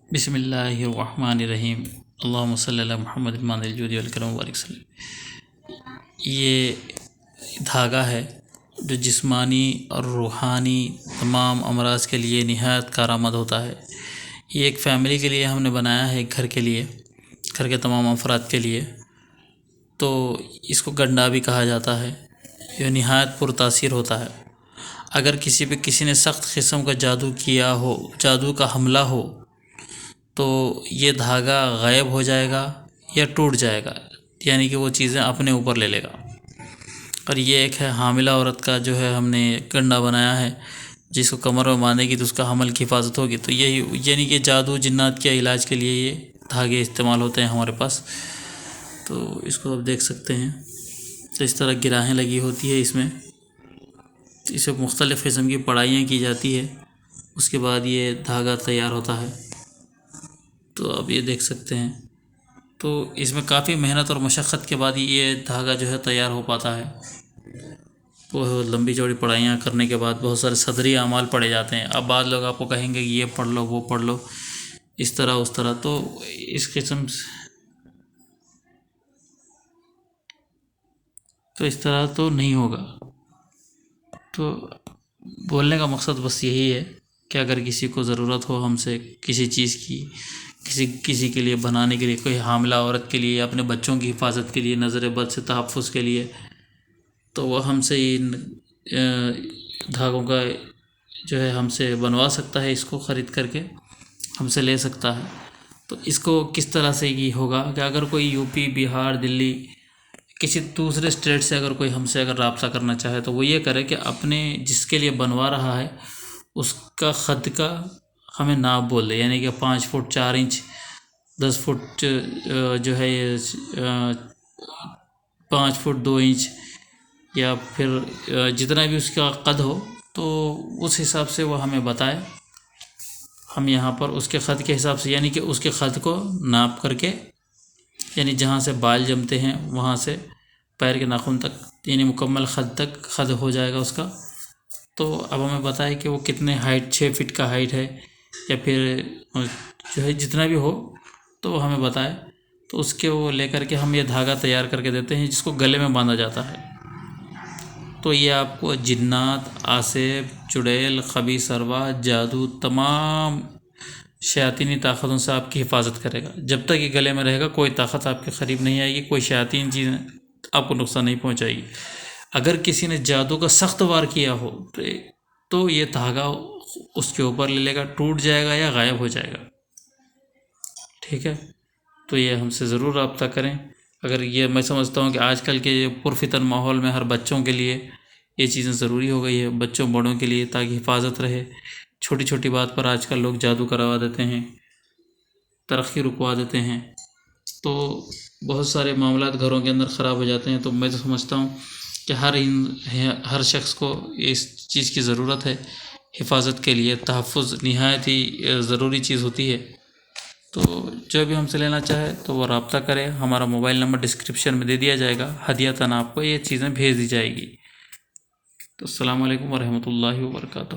بسم اللہ الرحمن الرحیم اللہم صلی علی محمد المان الجود والکرم وبارک وسلم۔ یہ دھاگا ہے جو جسمانی اور روحانی تمام امراض کے لیے نہایت کارآمد ہوتا ہے۔ یہ ایک فیملی کے لیے ہم نے بنایا ہے، گھر کے لیے، گھر کے تمام افراد کے لیے۔ تو اس کو گنڈا بھی کہا جاتا ہے۔ یہ نہایت پرتاثیر ہوتا ہے۔ اگر کسی پہ کسی نے سخت قسم کا جادو کیا ہو، جادو کا حملہ ہو، تو یہ دھاگا غائب ہو جائے گا یا ٹوٹ جائے گا، یعنی کہ وہ چیزیں اپنے اوپر لے لے گا۔ اور یہ ایک ہے حاملہ عورت کا جو ہے ہم نے گنڈا بنایا ہے، جس کو کمر میں باندھے گی تو اس کا حمل کی حفاظت ہوگی۔ تو یہی یعنی کہ جادو جنات کے علاج کے لیے یہ دھاگے استعمال ہوتے ہیں ہمارے پاس۔ تو اس کو آپ دیکھ سکتے ہیں، تو اس طرح گراہیں لگی ہوتی ہے اس میں مختلف قسم کی پڑھائیاں کی جاتی ہے، اس کے بعد یہ دھاگا تیار ہوتا ہے۔ تو آپ یہ دیکھ سکتے ہیں، تو اس میں کافی محنت اور مشقت کے بعد یہ دھاگا جو ہے تیار ہو پاتا ہے۔ وہ لمبی چوڑی پڑھائیاں کرنے کے بعد بہت سارے صدری اعمال پڑھے جاتے ہیں۔ اب بعض لوگ آپ کو کہیں گے کہ یہ پڑھ لو، وہ پڑھ لو، اس طرح اس طرح، تو اس قسم تو اس طرح تو نہیں ہوگا۔ تو بولنے کا مقصد بس یہی ہے کہ اگر کسی کو ضرورت ہو ہم سے کسی چیز کی، کسی کے لیے بنانے کے لیے، کوئی حاملہ عورت کے لیے، اپنے بچوں کی حفاظت کے لیے، نظر بد سے تحفظ کے لیے، تو وہ ہم سے ان دھاگوں کا جو ہے ہم سے بنوا سکتا ہے، اس کو خرید کر کے ہم سے لے سکتا ہے۔ تو اس کو کس طرح سے یہ ہوگا کہ اگر کوئی یو پی، بہار، دلی، کسی دوسرے اسٹیٹ سے اگر کوئی ہم سے اگر رابطہ کرنا چاہے تو وہ یہ کرے کہ اپنے جس کے لیے بنوا رہا ہے اس کا خط کا ہمیں ناپ بول دے، یعنی کہ 5 فٹ 4 انچ، 10 فٹ جو ہے 5 فٹ 2 انچ، یا پھر جتنا بھی اس کا قد ہو، تو اس حساب سے وہ ہمیں بتائے۔ ہم یہاں پر اس کے خط کے حساب سے، یعنی کہ اس کے خط کو ناپ کر کے، یعنی جہاں سے بال جمتے ہیں وہاں سے پیر کے ناخن تک، یعنی مکمل خط تک خط ہو جائے گا اس کا۔ تو اب ہمیں بتائے کہ وہ کتنے ہائٹ، 6 فٹ کا ہائٹ ہے یا پھر جو ہے جتنا بھی ہو، تو وہ ہمیں بتائے۔ تو اس کے وہ لے کر کے ہم یہ دھاگا تیار کر کے دیتے ہیں، جس کو گلے میں باندھا جاتا ہے۔ تو یہ آپ کو جنات، آسیب، چڑیل، خبیث ارواح، جادو، تمام شیاطینی طاقتوں سے آپ کی حفاظت کرے گا۔ جب تک یہ گلے میں رہے گا کوئی طاقت آپ کے قریب نہیں آئے گی، کوئی شیاطین چیز آپ کو نقصان نہیں پہنچائے گی۔ اگر کسی نے جادو کا سخت وار کیا ہو تو یہ دھاگا اس کے اوپر لے لے گا، ٹوٹ جائے گا یا غائب ہو جائے گا۔ ٹھیک ہے، تو یہ ہم سے ضرور رابطہ کریں۔ اگر یہ میں سمجھتا ہوں کہ آج کل کے پرفتن ماحول میں ہر بچوں کے لیے یہ چیزیں ضروری ہو گئی ہے، بچوں بڑوں کے لیے، تاکہ حفاظت رہے۔ چھوٹی چھوٹی بات پر آج کل لوگ جادو کروا دیتے ہیں، ترقی رکوا دیتے ہیں، تو بہت سارے معاملات گھروں کے اندر خراب ہو جاتے ہیں۔ تو میں تو سمجھتا ہوں کہ ہر شخص کو اس چیز کی ضرورت ہے، حفاظت کے لیے تحفظ نہایت ہی ضروری چیز ہوتی ہے۔ تو جو بھی ہم سے لینا چاہے تو وہ رابطہ کرے، ہمارا موبائل نمبر ڈسکرپشن میں دے دیا جائے گا، ہدیۃً آپ کو یہ چیزیں بھیج دی جائے گی۔ تو السلام علیکم ورحمۃ اللہ وبرکاتہ۔